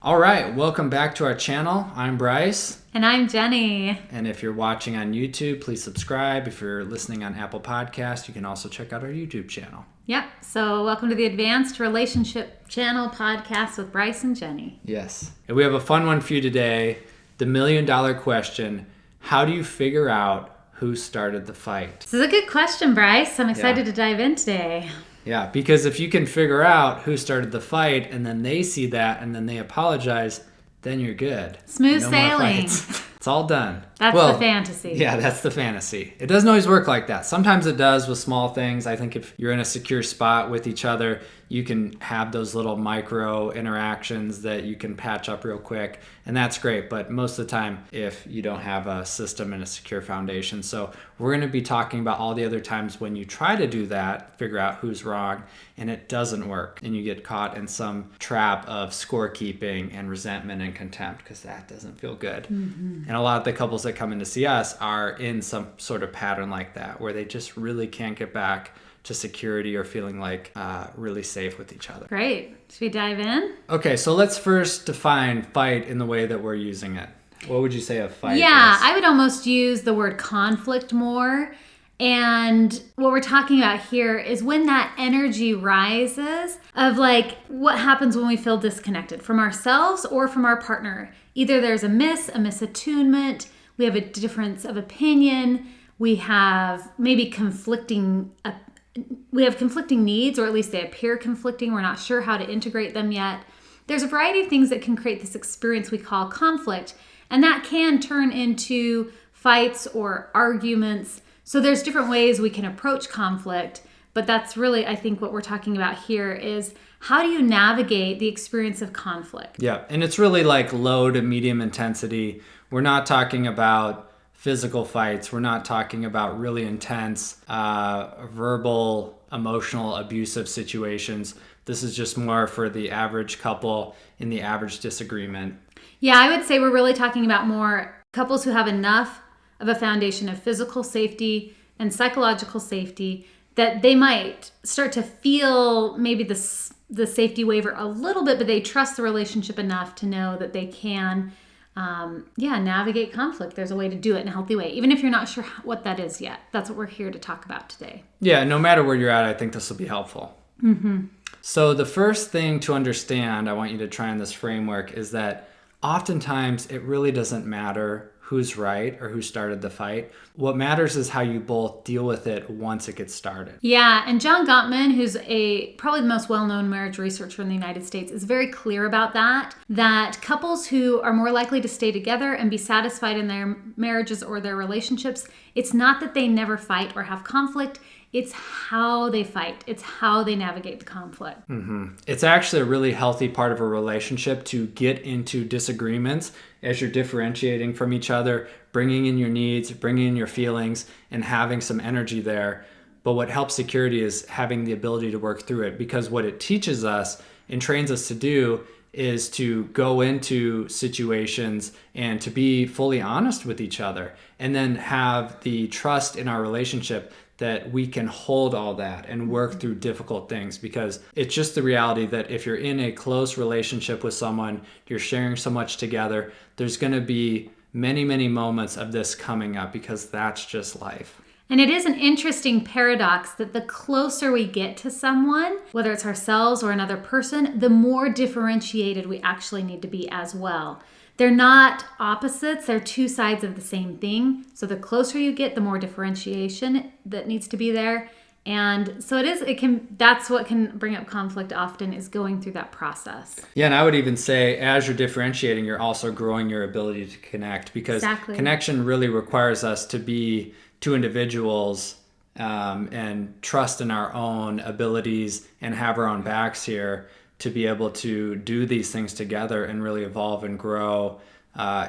All right, welcome back to our channel. I'm Bryce. And I'm Jenny. And if you're watching on YouTube, please subscribe. If you're listening on Apple Podcasts, you can also check out our YouTube channel. Yep, so welcome to the Advanced Relationship Channel podcast with Bryce and Jenny. Yes. And we have a fun one for you today. The $1 million question: how do you figure out who started the fight? This is a good question, Bryce. I'm excited to dive in today. Yeah, because if you can figure out who started the fight and then they see that and then they apologize, then you're good. Smooth No sailing. more fights. It's all done. That's the fantasy. Yeah, that's the fantasy. It doesn't always work like that. Sometimes it does with small things. I think if you're in a secure spot with each other, you can have those little micro interactions that you can patch up real quick, and that's great. But most of the time, if you don't have a system and a secure foundation. So we're going to be talking about all the other times when you try to do that, figure out who's wrong, and it doesn't work. And you get caught in some trap of scorekeeping and resentment and contempt, because that doesn't feel good. Mm-hmm. And a lot of the couples that come in to see us are in some sort of pattern like that, where they just really can't get back to security or feeling like really safe with each other. Great. Should we dive in? Okay, so let's first define fight in the way that we're using it. What would you say a fight is? I would almost use the word conflict more. And what we're talking about here is when that energy rises of like what happens when we feel disconnected from ourselves or from our partner. Either there's a misattunement, we have a difference of opinion, we have maybe conflicting needs, or at least they appear conflicting. We're not sure how to integrate them yet. There's a variety of things that can create this experience we call conflict, and that can turn into fights or arguments. So there's different ways we can approach conflict, but that's really, I think, what we're talking about here is how do you navigate the experience of conflict? Yeah, and it's really like low to medium intensity. We're not talking about physical fights. We're not talking about really intense verbal, emotional, abusive situations. This is just more for the average couple in the average disagreement. Yeah, I would say we're really talking about more couples who have enough of a foundation of physical safety and psychological safety that they might start to feel maybe the safety waiver a little bit, but they trust the relationship enough to know that they can navigate conflict. There's a way to do it in a healthy way, even if you're not sure what that is yet. That's what we're here to talk about today. Yeah, no matter where you're at, I think this will be helpful. Mm-hmm. So the first thing to understand, I want you to try in this framework, is that oftentimes it really doesn't matter who's right or who started the fight. What matters is how you both deal with it once it gets started. Yeah, and John Gottman, who's probably the most well-known marriage researcher in the United States, is very clear about that couples who are more likely to stay together and be satisfied in their marriages or their relationships, it's not that they never fight or have conflict, it's how they fight. It's how they navigate the conflict. Mm-hmm. It's actually a really healthy part of a relationship to get into disagreements as you're differentiating from each other, bringing in your needs, bringing in your feelings, and having some energy there. But what helps security is having the ability to work through it, because what it teaches us and trains us to do is to go into situations and to be fully honest with each other, and then have the trust in our relationship that we can hold all that and work through difficult things, because it's just the reality that if you're in a close relationship with someone, you're sharing so much together, there's going to be many, many moments of this coming up, because that's just life. And it is an interesting paradox that the closer we get to someone, whether it's ourselves or another person, the more differentiated we actually need to be as well. They're not opposites, they're two sides of the same thing. So the closer you get, the more differentiation that needs to be there. And so that's what can bring up conflict often, is going through that process. Yeah, and I would even say as you're differentiating, you're also growing your ability to connect, because connection really requires us to be two individuals and trust in our own abilities and have our own backs here to be able to do these things together and really evolve and grow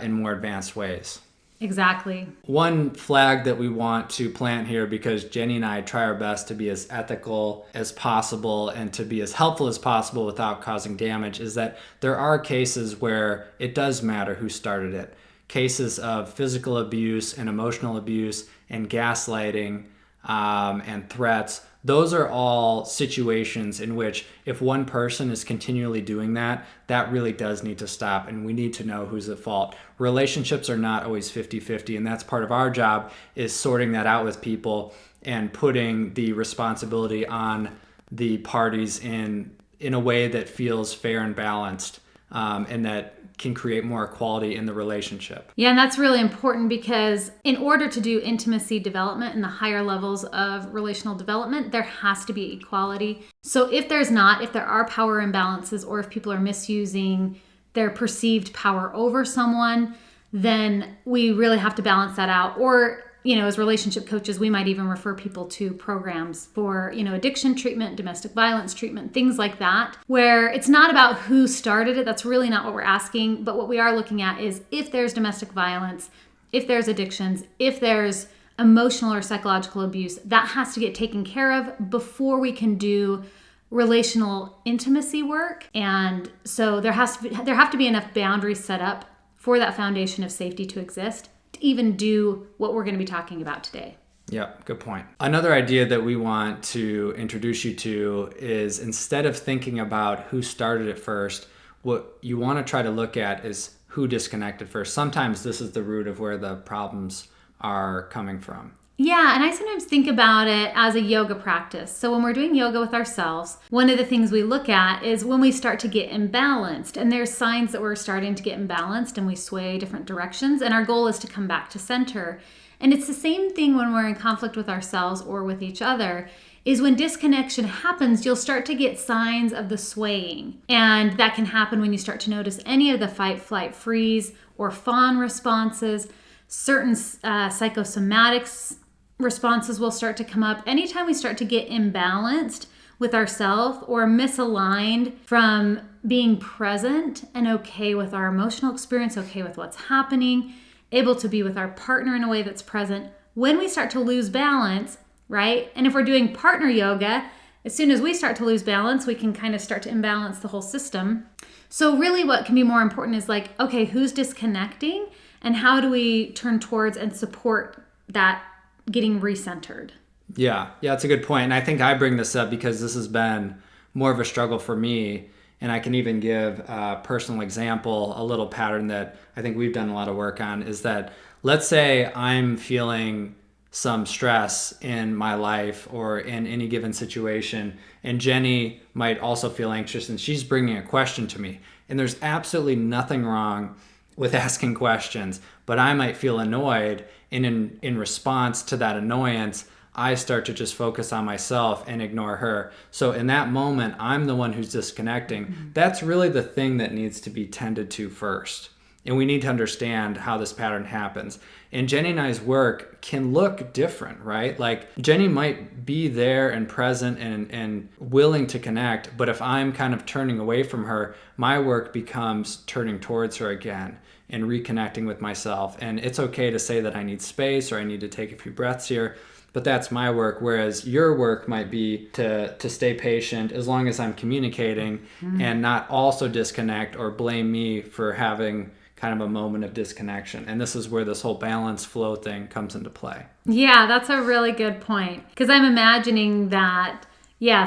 in more advanced ways. Exactly. One flag that we want to plant here, because Jenny and I try our best to be as ethical as possible and to be as helpful as possible without causing damage, is that there are cases where it does matter who started it. Cases of physical abuse and emotional abuse and gaslighting and threats Those are all situations in which if one person is continually doing that, that really does need to stop, and we need to know who's at fault. Relationships are not always 50-50, and that's part of our job, is sorting that out with people and putting the responsibility on the parties in a way that feels fair and balanced, and that can create more equality in the relationship. Yeah, and that's really important because in order to do intimacy development and the higher levels of relational development, there has to be equality. So if there are power imbalances, or if people are misusing their perceived power over someone, then we really have to balance that out. Or, as relationship coaches, we might even refer people to programs for, addiction treatment, domestic violence treatment, things like that, where it's not about who started it. That's really not what we're asking. But what we are looking at is if there's domestic violence, if there's addictions, if there's emotional or psychological abuse, that has to get taken care of before we can do relational intimacy work. And so there have to be enough boundaries set up for that foundation of safety to exist, to even do what we're going to be talking about today. Yeah, good point. Another idea that we want to introduce you to is, instead of thinking about who started it first, what you want to try to look at is who disconnected first. Sometimes this is the root of where the problems are coming from. Yeah, and I sometimes think about it as a yoga practice. So when we're doing yoga with ourselves, one of the things we look at is when we start to get imbalanced. And there's signs that we're starting to get imbalanced and we sway different directions. And our goal is to come back to center. And it's the same thing when we're in conflict with ourselves or with each other, is when disconnection happens, you'll start to get signs of the swaying. And that can happen when you start to notice any of the fight, flight, freeze, or fawn responses. Certain psychosomatics responses will start to come up. Anytime we start to get imbalanced with ourselves or misaligned from being present and okay with our emotional experience, okay with what's happening, able to be with our partner in a way that's present, when we start to lose balance, right? And if we're doing partner yoga, as soon as we start to lose balance, we can kind of start to imbalance the whole system. So really what can be more important is like, okay, who's disconnecting and how do we turn towards and support that getting recentered? Yeah, it's a good point. And I think I bring this up because this has been more of a struggle for me. And I can even give a personal example. A little pattern that I think we've done a lot of work on is that, let's say I'm feeling some stress in my life or in any given situation, and Jenny might also feel anxious, and she's bringing a question to me. And there's absolutely nothing wrong with asking questions, but I might feel annoyed, and in response to that annoyance, I start to just focus on myself and ignore her. So in that moment, I'm the one who's disconnecting. Mm-hmm. That's really the thing that needs to be tended to first. And we need to understand how this pattern happens. And Jenny and I's work can look different, right? Like Jenny might be there and present and willing to connect, but if I'm kind of turning away from her, my work becomes turning towards her again and reconnecting with myself. And it's okay to say that I need space or I need to take a few breaths here, but that's my work. Whereas your work might be to stay patient as long as I'm communicating and not also disconnect or blame me for having kind of a moment of disconnection. And this is where this whole balance flow thing comes into play. Yeah, that's a really good point. Because I'm imagining that,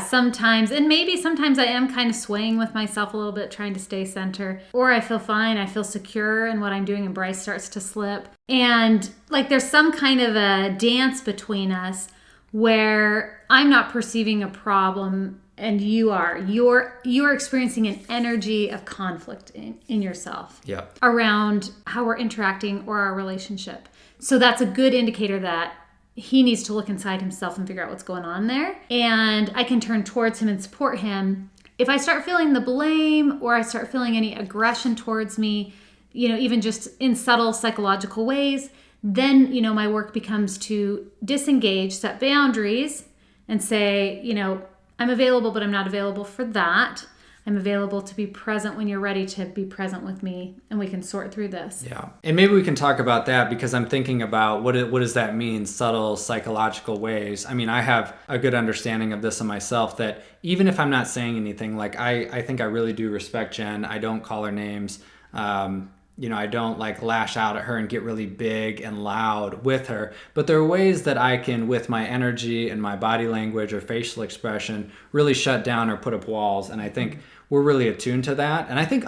sometimes, and maybe sometimes I am kind of swaying with myself a little bit, trying to stay center, or I feel fine, I feel secure in what I'm doing, and Bryce starts to slip. And like there's some kind of a dance between us where I'm not perceiving a problem and you're experiencing an energy of conflict in yourself around how we're interacting or our relationship. So that's a good indicator that he needs to look inside himself and figure out what's going on there. And I can turn towards him and support him. If I start feeling the blame or I start feeling any aggression towards me, even just in subtle psychological ways, then, my work becomes to disengage, set boundaries, and say, I'm available, but I'm not available for that. I'm available to be present when you're ready to be present with me, and we can sort through this. Yeah. And maybe we can talk about that, because I'm thinking about what does that mean, subtle psychological ways? I mean, I have a good understanding of this in myself, that even if I'm not saying anything, like I think I really do respect Jen. I don't call her names. I don't like lash out at her and get really big and loud with her. But there are ways that I can, with my energy and my body language or facial expression, really shut down or put up walls. And I think we're really attuned to that. And I think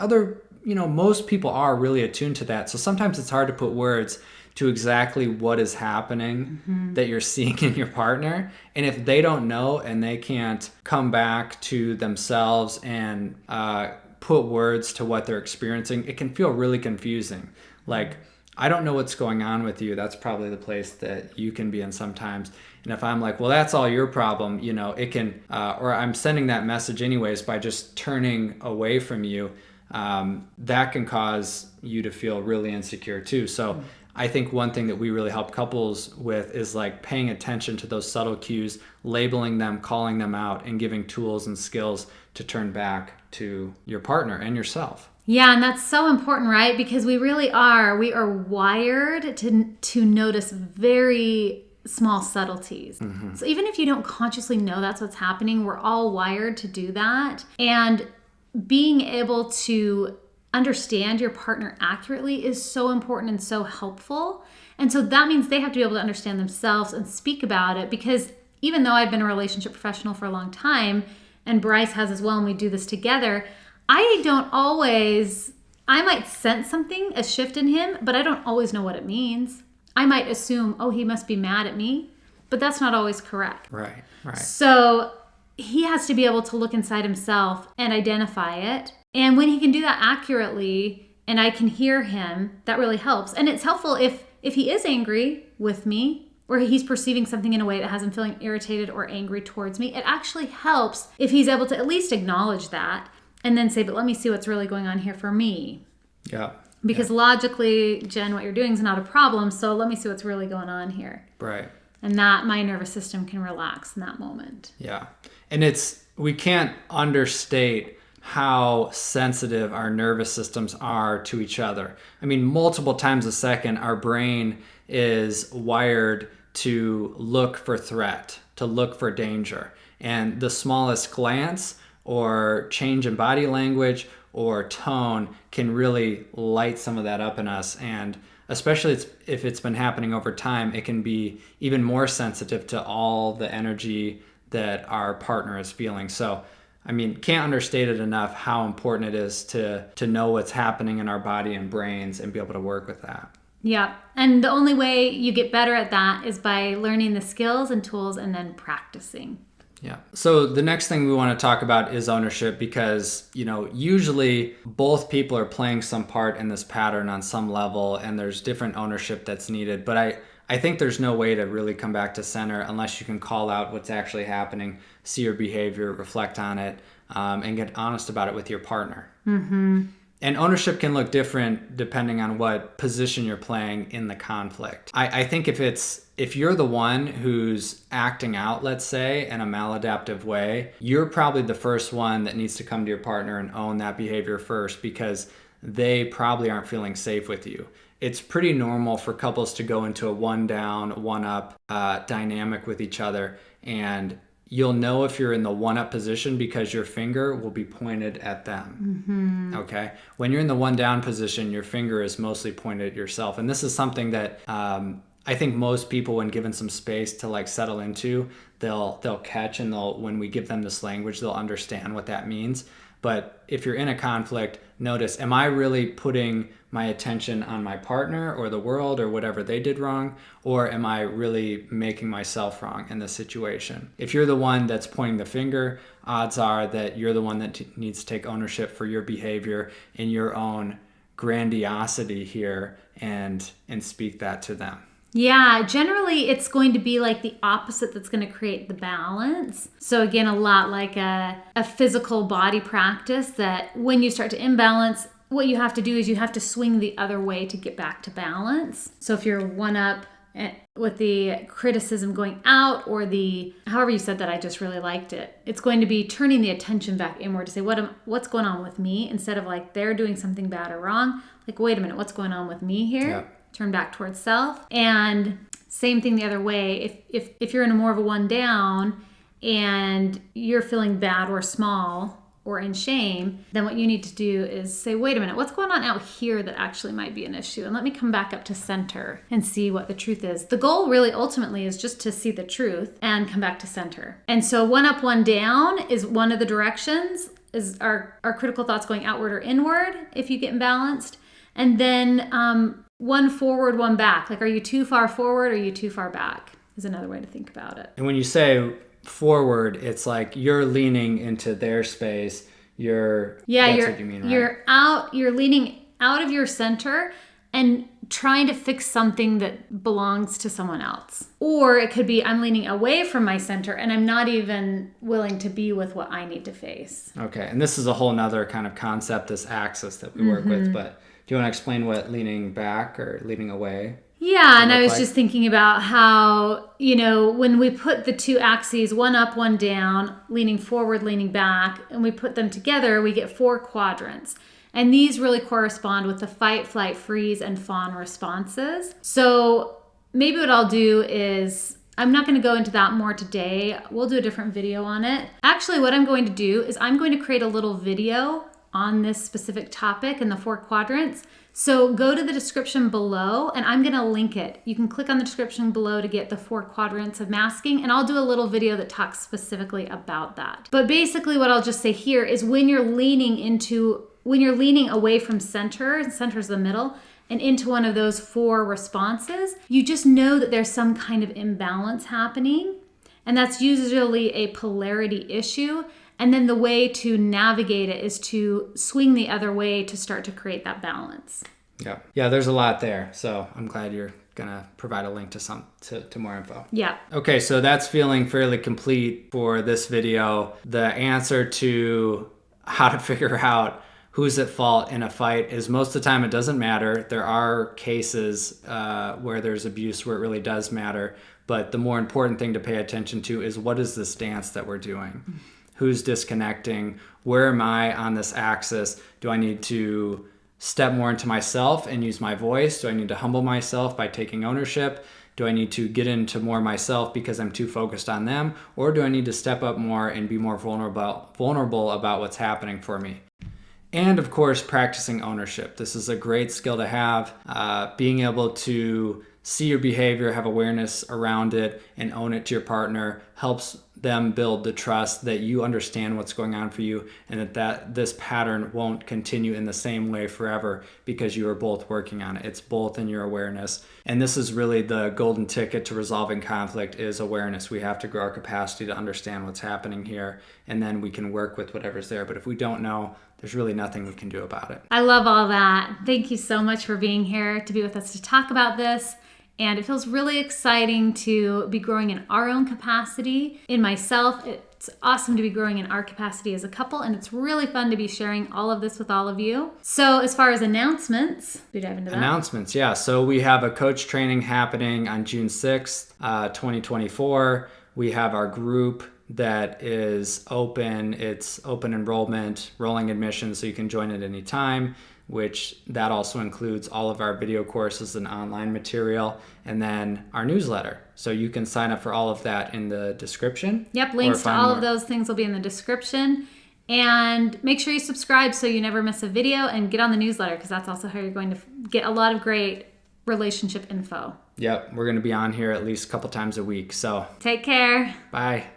most people are really attuned to that. So sometimes it's hard to put words to exactly what is happening that you're seeing in your partner. And if they don't know and they can't come back to themselves and put words to what they're experiencing, it can feel really confusing. Like, I don't know what's going on with you. That's probably the place that you can be in sometimes. And if I'm like, well, that's all your problem, it can, or I'm sending that message anyways by just turning away from you, that can cause you to feel really insecure too. So I think one thing that we really help couples with is like paying attention to those subtle cues, labeling them, calling them out, and giving tools and skills to turn back to your partner and yourself. Yeah, and that's so important, right? Because we are wired to notice very small subtleties. So even if you don't consciously know that's what's happening, we're all wired to do that. And being able to understand your partner accurately is so important and so helpful. And so that means they have to be able to understand themselves and speak about it, because even though I've been a relationship professional for a long time, and Bryce has as well, and we do this together, I might sense something, a shift in him, but I don't always know what it means. I might assume, oh, he must be mad at me, but that's not always correct. Right. So he has to be able to look inside himself and identify it. And when he can do that accurately and I can hear him, that really helps. And it's helpful if he is angry with me, or he's perceiving something in a way that has him feeling irritated or angry towards me. It actually helps if he's able to at least acknowledge that and then say, but let me see what's really going on here for me. Yeah. Because logically, Jen, what you're doing is not a problem. So let me see what's really going on here. Right. And that my nervous system can relax in that moment. Yeah. And we can't understate how sensitive our nervous systems are to each other. I mean, multiple times a second, our brain is wired to look for threat, to look for danger. And the smallest glance or change in body language or tone can really light some of that up in us. And especially if it's been happening over time, it can be even more sensitive to all the energy that our partner is feeling. So, I mean, can't understate it enough how important it is to know what's happening in our body and brains and be able to work with that. Yeah. And the only way you get better at that is by learning the skills and tools and then practicing. Yeah. So the next thing we want to talk about is ownership, because, usually both people are playing some part in this pattern on some level, and there's different ownership that's needed. But I think there's no way to really come back to center unless you can call out what's actually happening, see your behavior, reflect on it, and get honest about it with your partner. And ownership can look different depending on what position you're playing in the conflict. I think if you're the one who's acting out, let's say, in a maladaptive way, you're probably the first one that needs to come to your partner and own that behavior first, because they probably aren't feeling safe with you. It's pretty normal for couples to go into a one down, one up dynamic with each other. And you'll know if you're in the one up position because your finger will be pointed at them. Okay. When you're in the one down position, your finger is mostly pointed at yourself. And this is something that I think most people, when given some space to like settle into, they'll catch, and when we give them this language, they'll understand what that means. But if you're in a conflict, notice, am I really putting my attention on my partner or the world or whatever they did wrong? Or am I really making myself wrong in this situation? If you're the one that's pointing the finger, odds are that you're the one that needs to take ownership for your behavior and your own grandiosity here and speak that to them. Yeah, generally it's going to be like the opposite that's going to create the balance. So again, a lot like a physical body practice, that when you start to imbalance, what you have to do is you have to swing the other way to get back to balance. So if you're one up with the criticism going out, or however you said that, I just really liked it. It's going to be turning the attention back inward to say, what's going on with me? Instead of like they're doing something bad or wrong. Like, wait a minute, what's going on with me here? Yeah. Turn back towards self. And same thing the other way. If you're in more of a one down and you're feeling bad or small, or in shame, then what you need to do is say, wait a minute, what's going on out here that actually might be an issue? And let me come back up to center and see what the truth is. The goal really ultimately is just to see the truth and come back to center. And so one up, one down is one of the directions, is our critical thoughts going outward or inward if you get imbalanced. And then one forward, one back. Like, are you too far forward or are you too far back is another way to think about it. And when you say forward, it's like you're leaning into their space. What you mean, right? You're leaning out of your center and trying to fix something that belongs to someone else. Or it could be I'm leaning away from my center and I'm not even willing to be with what I need to face. Okay. And this is a whole nother kind of concept, this axis that we work with. But do you want to explain what leaning back or leaning away? Yeah, and I was just thinking about how, when we put the two axes, one up, one down, leaning forward, leaning back, and we put them together, we get 4 quadrants. And these really correspond with the fight, flight, freeze, and fawn responses. So maybe what I'll do is, I'm not going to go into that more today. We'll do a different video on it. Actually, what I'm going to do is I'm going to create a little video on this specific topic in the 4 quadrants. So go to the description below and I'm going to link it. You can click on the description below to get the 4 quadrants of masking, and I'll do a little video that talks specifically about that. But basically what I'll just say here is when you're leaning away from center's the middle, and into one of those 4 responses, you just know that there's some kind of imbalance happening. And that's usually a polarity issue. And then the way to navigate it is to swing the other way to start to create that balance. Yeah, there's a lot there. So I'm glad you're going to provide a link to more info. Yeah. Okay, so that's feeling fairly complete for this video. The answer to how to figure out who's at fault in a fight is most of the time it doesn't matter. There are cases where there's abuse where it really does matter. But the more important thing to pay attention to is, what is this dance that we're doing? Who's disconnecting? Where am I on this axis? Do I need to step more into myself and use my voice? Do I need to humble myself by taking ownership? Do I need to get into more myself because I'm too focused on them? Or do I need to step up more and be more vulnerable about what's happening for me? And of course, practicing ownership. This is a great skill to have. Being able to see your behavior, have awareness around it, and own it to your partner helps them build the trust that you understand what's going on for you, and that this pattern won't continue in the same way forever because you are both working on it. It's both in your awareness. And this is really the golden ticket to resolving conflict, is awareness. We have to grow our capacity to understand what's happening here, and then we can work with whatever's there. But if we don't know, there's really nothing we can do about it. I love all that. Thank you so much for being here to be with us to talk about this. And it feels really exciting to be growing in our own capacity. In myself, it's awesome to be growing in our capacity as a couple, and it's really fun to be sharing all of this with all of you. So as far as announcements, we dive into that? Announcements, yeah. So we have a coach training happening on June 6th, 2024. We have our group that is open. It's open enrollment, rolling admission, so you can join at any time, which that also includes all of our video courses and online material, and then our newsletter. So you can sign up for all of that in the description. Yep, links to all of those things will be in the description. And make sure you subscribe so you never miss a video, and get on the newsletter, because that's also how you're going to get a lot of great relationship info. Yep, we're going to be on here at least a couple times a week. So take care. Bye.